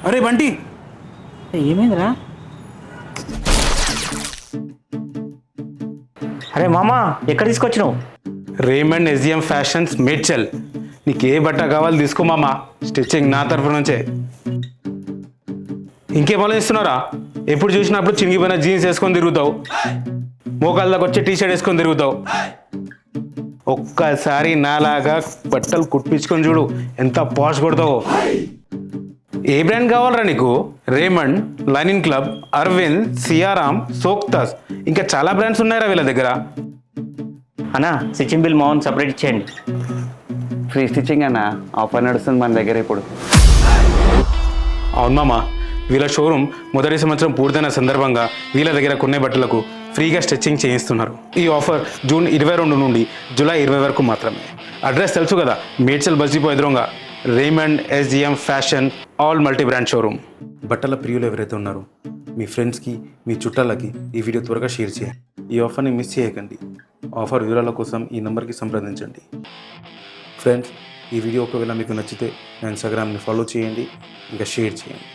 అరే బంటి, ఏమైందిరా? అరే మామా, ఎక్కడ తీసుకొచ్చినావు? Raymond SGM fashions Medchal. నీకు ఏ బట్ట కావాలి తీసుకో మామ, స్టిచ్చింగ్ నా తరఫు నుంచే. ఇంకేం ఆలోచిస్తున్నారా? ఎప్పుడు చూసినప్పుడు చినిగిపోయిన జీన్స్ వేసుకొని తిరుగుతావు, మోకాళ్ళకి వచ్చే టీ షర్ట్ వేసుకొని తిరుగుతావు. ఒక్కసారి నాలాగా బట్టలు కుట్టించుకొని చూడు, ఎంత పాష్ కొడతావో. ఏ బ్రాండ్ కావాలరా నీకు? Raymond, Linen Club, Arvind, Siyaram, సోక్తాస్, ఇంకా చాలా బ్రాండ్స్ ఉన్నాయరా వీళ్ళ దగ్గర. అన్నా, స్టిచ్చింగ్ బిల్ మౌన్ సపరేట్ ఇచ్చేయండి. ఫ్రీ స్టిచ్చింగ్ అన్న ఆఫర్ నడుస్తుంది మన దగ్గర ఇప్పుడు. అవును మామ, వీళ్ళ షోరూమ్ మొదటి సంవత్సరం పూర్తయిన సందర్భంగా వీళ్ళ దగ్గర కొనే బట్టలకు ఫ్రీగా స్టిచ్చింగ్ చేయిస్తున్నారు. ఈ ఆఫర్ జూన్ 22 నుండి జూలై 20 వరకు మాత్రమే. అడ్రస్ తెలుసు కదా, మేడ్చల్ బస్ డిపో ఎదురుగా Raymond SGM fashion all multi brand showroom. బట్టల ప్రియులు ఎవరైతే ఉన్నారో మీ ఫ్రెండ్స్కి, మీ చుట్టాలకి ఈ వీడియో త్వరగా షేర్ చేయండి. ఈ ఆఫర్ని మిస్ చేయకండి. ఆఫర్ వివరాల కోసం ఈ నెంబర్కి సంప్రదించండి. ఫ్రెండ్స్, ఈ వీడియో ఒకవేళ మీకు నచ్చితే నా ఇన్స్టాగ్రామ్ని ఫాలో చేయండి, ఇంకా షేర్ చేయండి.